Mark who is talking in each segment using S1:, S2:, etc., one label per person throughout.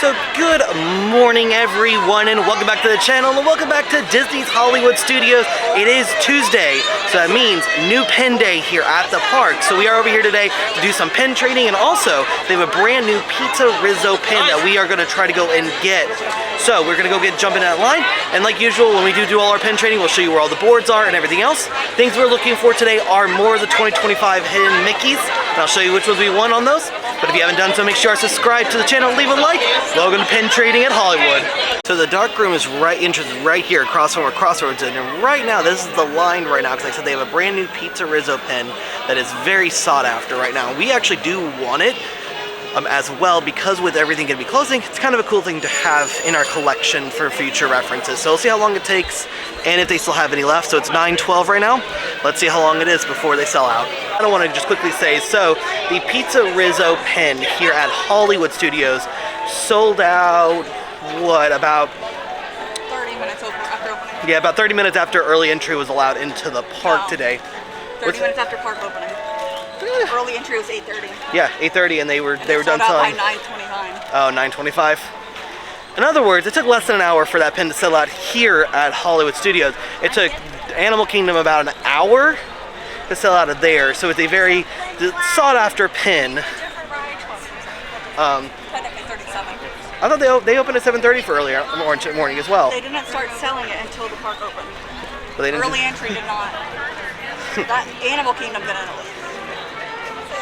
S1: So good morning everyone, and welcome back to the channel, and welcome back to Disney's Hollywood Studios. It is Tuesday, so that means new pin day here at the park. So we are over here today to do some pin trading, and also they have a brand new Pizza Rizzo pin that we are going to try to go and get. So we're going to go jump in that line, and like usual when we do all our pin trading, we'll show you where all the boards are and everything else. Things we're looking for today are more of the 2025 hidden Mickeys, and I'll show you which ones we won on those. But if you haven't done so, make sure to subscribe to the channel, leave a like. Welcome to Pin Trading at Hollywood. So the dark room is right here across from where Crossroads is, and right now this is the line right now, because like I said, they have a brand new Pizza Rizzo pin that is very sought after right now. We actually do want it as well, because with everything going to be closing, it's kind of a cool thing to have in our collection for future references. So we'll see how long it takes and if they still have any left. So it's 9:12 right now. Let's see how long it is before they sell out. I don't want to just quickly say, so the Pizza Rizzo pin here at Hollywood Studios sold out, what, about
S2: 30 minutes after opening.
S1: Yeah, about 30 minutes after early entry was allowed into the park today.
S2: 30 minutes after park opening. Early entry was 8:30.
S1: Yeah, 8:30, and they were done
S2: selling.
S1: selling
S2: By 9:29.
S1: Oh, 9:25. In other words, it took less than an hour for that pin to sell out here at Hollywood Studios. It took Animal Kingdom about an hour to sell out of there, so it's a very sought-after pin.
S2: Technically 37.
S1: I thought they opened at 7:30 for early morning as well.
S2: They didn't start selling it until the park opened.
S1: But they didn't.
S2: Early entry did not. That Animal Kingdom didn't.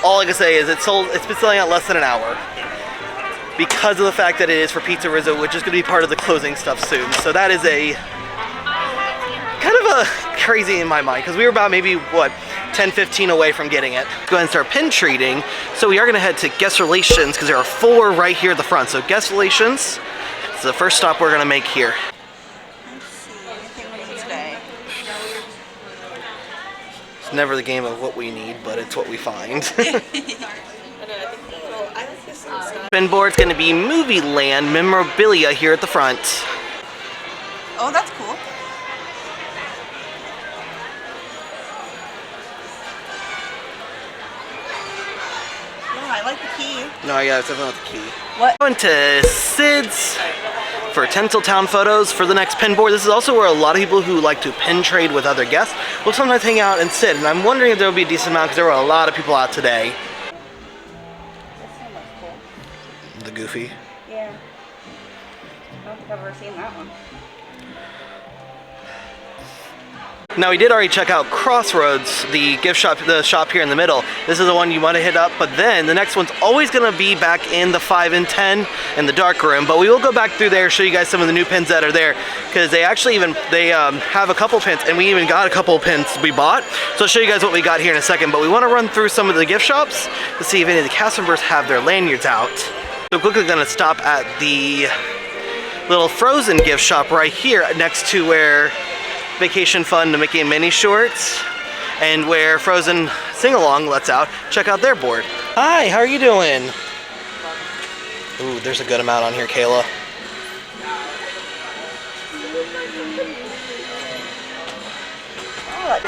S1: All I can say is it's been selling out less than an hour, because of the fact that it is for Pizza Rizzo, which is going to be part of the closing stuff soon. So that is a kind of a crazy in my mind, because we were about maybe, what, 10-15 away from getting it. Go ahead and start pin trading. So we are going to head to Guest Relations, because there are 4 right here at the front. So Guest Relations is the first stop we're going to make here.
S2: Let's see, anything we need today?
S1: It's never the game of what we need, but it's what we find. Pin board's going to be Movie Land memorabilia here at the front.
S2: Oh, that's cool. Yeah, I like the key.
S1: No, yeah, it's definitely not the key.
S2: What?
S1: Going to Sid's for Tinseltown photos for the next pin board. This is also where a lot of people who like to pin trade with other guests will sometimes hang out and sit. And I'm wondering if there will be a decent amount, because there were a lot of people out today. The Goofy.
S2: Yeah. I don't think I've ever seen that one.
S1: Now, we did already check out Crossroads, the gift shop, the shop here in the middle. This is the one you want to hit up, but then the next one's always going to be back in the 5 and 10 in the dark room. But we will go back through there, show you guys some of the new pins that are there, because they actually have a couple pins, and we even got a couple pins we bought. So I'll show you guys what we got here in a second. But we want to run through some of the gift shops to see if any of the cast members have their lanyards out. So quickly going to stop at the little Frozen gift shop right here next to where Vacation Fun to Mickey and Minnie shorts and where Frozen Sing-Along lets out. Check out their board. Hi, how are you doing? Ooh, there's a good amount on here, Kayla.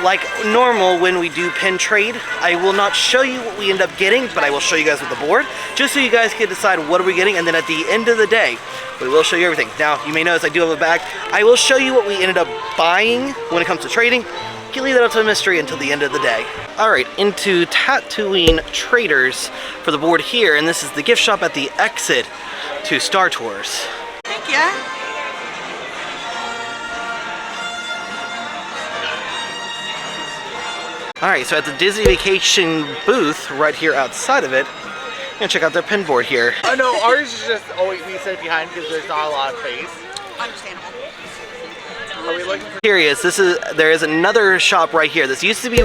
S1: Like normal, when we do pin trade, I will not show you what we end up getting, but I will show you guys with the board, just so you guys can decide what are we getting, and then at the end of the day, we will show you everything. Now, you may notice I do have a bag. I will show you what we ended up buying when it comes to trading. You can leave that up to a mystery until the end of the day. Alright, into Tatooine Traders for the board here, and this is the gift shop at the exit to Star Tours.
S2: Thank you.
S1: Alright, so at the Disney Vacation booth, right here outside of it, I'm gonna check out their pin board here.
S3: Oh no, ours is just always we sit behind because there's not a lot of space.
S2: Understandable.
S3: Are we looking for?
S1: Curious, there is another shop right here. This used to be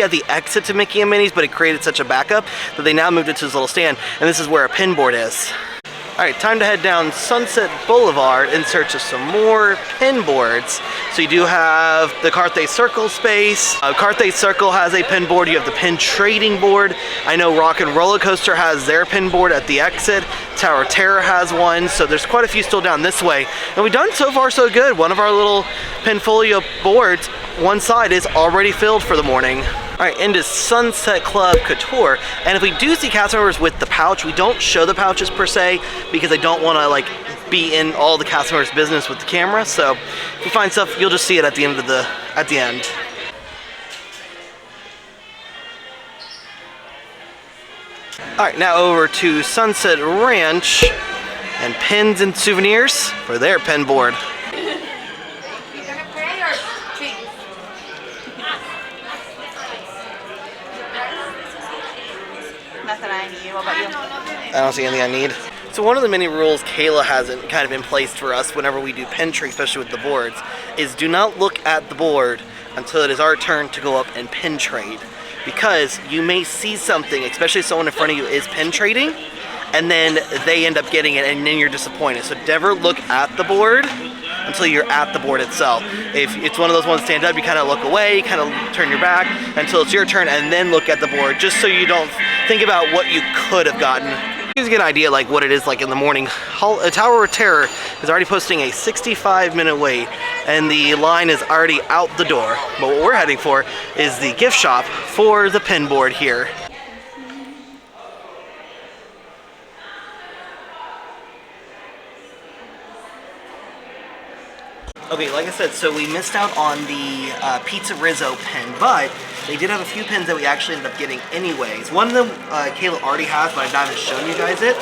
S1: at the exit to Mickey and Minnie's, but it created such a backup that they now moved it to this little stand, and this is where a pin board is. Alright, time to head down Sunset Boulevard in search of some more pin boards. So you do have the Carthay Circle space. Carthay Circle has a pin board. You have the pin trading board. I know Rock and Roller Coaster has their pin board at the exit. Tower of Terror has one. So there's quite a few still down this way. And we've done so far so good. One of our little Pinfolio boards, one side is already filled for the morning. All right, into Sunset Club Couture. And if we do see cast members with the pouch, we don't show the pouches per se because I don't want to like be in all the cast members' business with the camera. So if you find stuff, you'll just see it at the end of at the end. All right, now over to Sunset Ranch and pins and souvenirs for their pin board.
S2: Nothing I need. What about you?
S1: I don't see anything I need. So one of the many rules Kayla has kind of in place for us whenever we do pin tricks, especially with the boards, is do not look at the board until it is our turn to go up and pin trade. Because you may see something, especially if someone in front of you is pin trading, and then they end up getting it and then you're disappointed. So never look at the board until you're at the board itself. If it's one of those ones stand up, you kind of look away, kind of turn your back until it's your turn and then look at the board, just so you don't think about what you could have gotten. You guys get an idea like what it is like in the morning. Tower of Terror is already posting a 65-minute wait and the line is already out the door. But what we're heading for is the gift shop for the pin board here. Okay, like I said, so we missed out on the Pizza Rizzo pin, but they did have a few pins that we actually ended up getting anyways. One of them Kayla already has, but I've not even shown you guys it.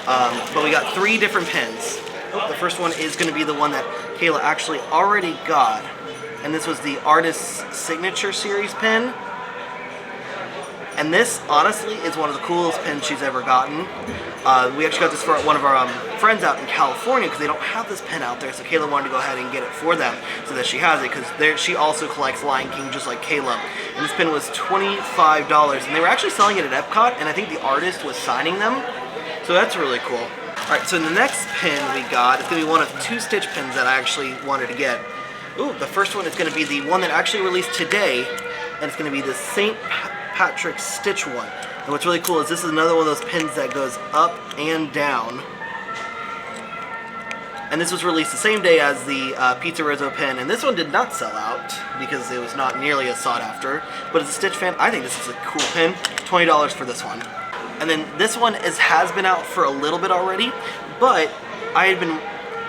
S1: But we got 3 different pins. The first one is going to be the one that Kayla actually already got, and this was the Artist's Signature Series pin. And this, honestly, is one of the coolest pins she's ever gotten. We actually got this for one of our friends out in California because they don't have this pin out there, so Kayla wanted to go ahead and get it for them so that she has it because she also collects Lion King just like Kayla. And this pin was $25, and they were actually selling it at Epcot, and I think the artist was signing them, so that's really cool. Alright, so the next pin we got is going to be one of 2 Stitch pins that I actually wanted to get. Ooh, the first one is going to be the one that actually released today, and it's going to be the St. Patrick's Stitch one. And what's really cool is this is another one of those pins that goes up and down. And this was released the same day as the Pizza Rizzo pin, and this one did not sell out because it was not nearly as sought after. But as a Stitch fan, I think this is a cool pin. $20 for this one. And then this one has been out for a little bit already, but I had been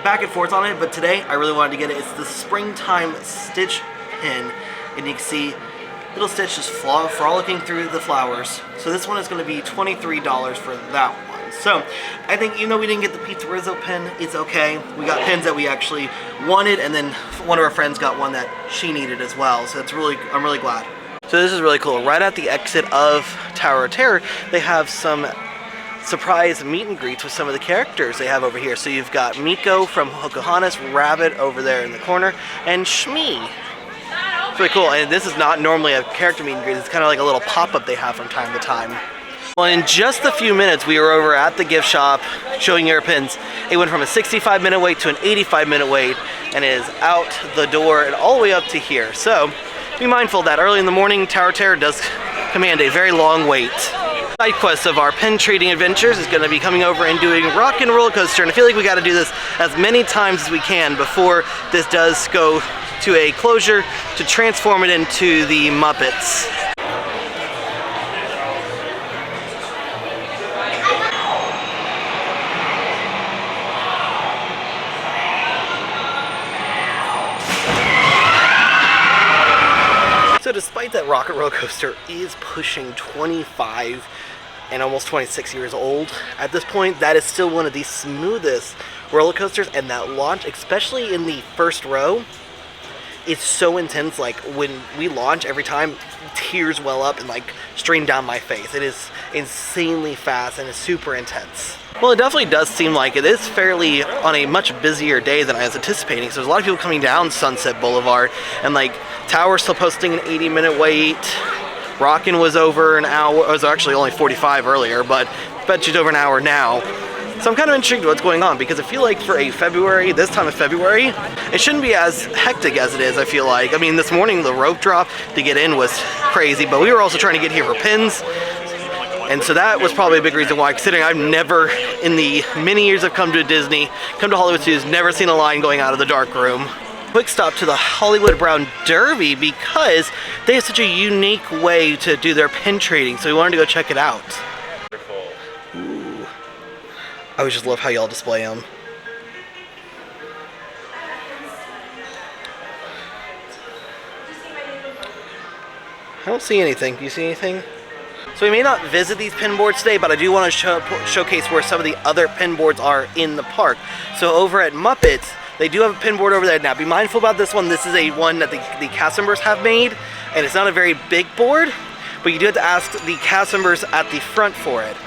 S1: back and forth on it, but today I really wanted to get it. It's the Springtime Stitch pin, and you can see little Stitch just frolicking through the flowers. So this one is going to be $23 for that one. So I think even though we didn't get the Pizza Rizzo pin, it's okay. We got pins that we actually wanted, and then one of our friends got one that she needed as well. So I'm really glad. So this is really cool. Right at the exit of Tower of Terror, they have some surprise meet and greets with some of the characters they have over here. So you've got Miko from Pocahontas, Rabbit over there in the corner, and Shmi. Pretty cool, and this is not normally a character meet and greet. It's kind of like a little pop-up they have from time to time. Well, in just a few minutes, we were over at the gift shop showing your pins. It went from a 65-minute wait to an 85-minute wait, and it is out the door and all the way up to here. So be mindful that early in the morning, Tower of Terror does command a very long wait. Side quest of our pin trading adventures is going to be coming over and doing Rock and Roller Coaster, and I feel like we got to do this as many times as we can before this does go to a closure to transform it into the Muppets. So despite that Rock and Roller Coaster is pushing 25 and almost 26 years old at this point, that is still one of the smoothest roller coasters, and that launch, especially in the first row, it's so intense. Like when we launch, every time tears well up and like stream down my face. It is insanely fast and it's super intense. Well, it definitely does seem like it is fairly on a much busier day than I was anticipating. So there's a lot of people coming down Sunset Boulevard, and like Tower's still posting an 80-minute wait. Rockin' was over an hour. It was actually only 45 earlier, but I bet she's over an hour now. So I'm kind of intrigued what's going on, because I feel like for this time of February, it shouldn't be as hectic as it is, I feel like. I mean, this morning the rope drop to get in was crazy, but we were also trying to get here for pins. And so that was probably a big reason why, considering I've never, in the many years I've come to Disney, come to Hollywood Studios, never seen a line going out of the dark room. quick stop to the Hollywood Brown Derby because they have such a unique way to do their pin trading, so we wanted to go check it out. Ooh. I always just love how y'all display them. I don't see anything. Do you see anything? So we may not visit these pin boards today, but I do want to showcase where some of the other pin boards are in the park. So over at Muppets, they do have a pin board over there. Now be mindful about this one. This is a one that the cast members have made, and it's not a very big board, but you do have to ask the cast members at the front for it.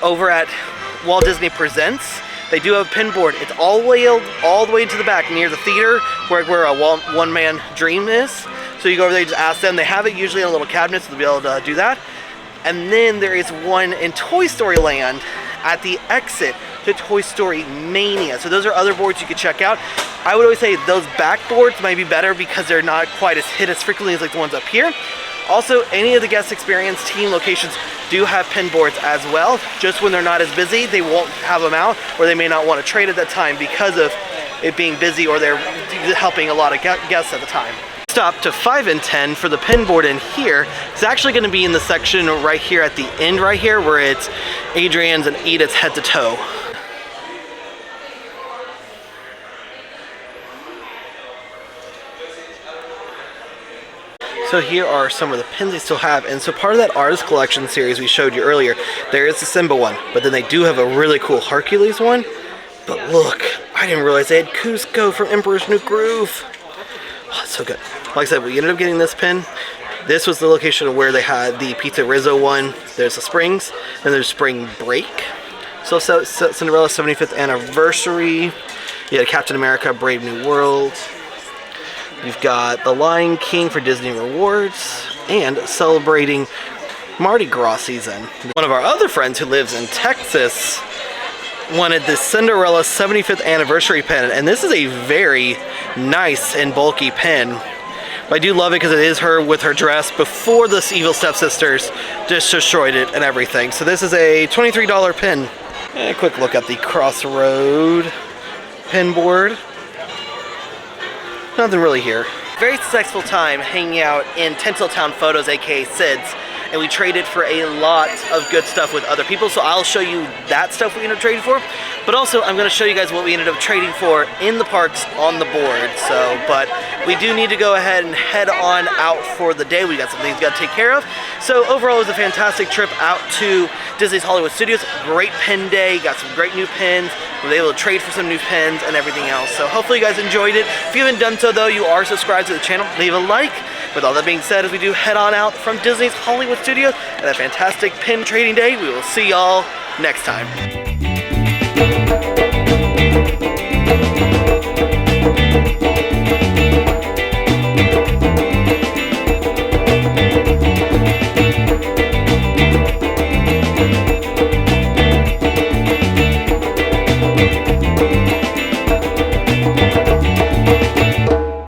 S1: Over at Walt Disney Presents, they do have a pin board. It's all the way into the back near the theater where a One Man Dream is. So you go over there, you just ask them. They have it usually in a little cabinet, so they'll be able to do that. And then there is one in Toy Story Land at the exit to Toy Story Mania. So those are other boards you could check out. I would always say those back boards might be better because they're not quite as hit as frequently as like the ones up here. Also, any of the guest experience team locations do have pin boards as well. Just when they're not as busy, they won't have them out, or they may not want to trade at that time because of it being busy, or they're helping a lot of guests at the time. Stop to 5 and 10 for the pin board in here. It's actually going to be in the section right here at the end right here where it's Adrian's and Edith's head to toe. So here are some of the pins they still have, and so part of that artist collection series we showed you earlier, there is the Simba one, but then they do have a really cool Hercules one. But look, I didn't realize they had Cusco from Emperor's New Groove. Oh, it's so good. Like I said, we ended up getting this pin. This was the location where they had the Pizza Rizzo one. There's the Springs, and there's Spring Break. So Cinderella's 75th anniversary. You had Captain America, Brave New World. You've got The Lion King for Disney Rewards, and celebrating Mardi Gras season. One of our other friends who lives in Texas wanted this Cinderella 75th anniversary pin, and this is a very nice and bulky pin. But I do love it because it is her with her dress before the evil stepsisters just destroyed it and everything. So this is a $23 pin. And a quick look at the Crossroad pin board. Nothing really here. Very successful time hanging out in Tinseltown Photos, aka Sid's, and we traded for a lot of good stuff with other people, so I'll show you that stuff we ended up trading for, but also I'm going to show you guys what we ended up trading for in the parks on the board. So, but we do need to go ahead and head on out for the day. We got some things we got to take care of. So overall, it was a fantastic trip out to Disney's Hollywood Studios. Great pin day, got some great new pins. We were able to trade for some new pins and everything else. So hopefully you guys enjoyed it. If you haven't done so though, you are subscribed to the channel, leave a like. With all that being said, as we do head on out from Disney's Hollywood Studios and a fantastic pin trading day, we will see y'all next time.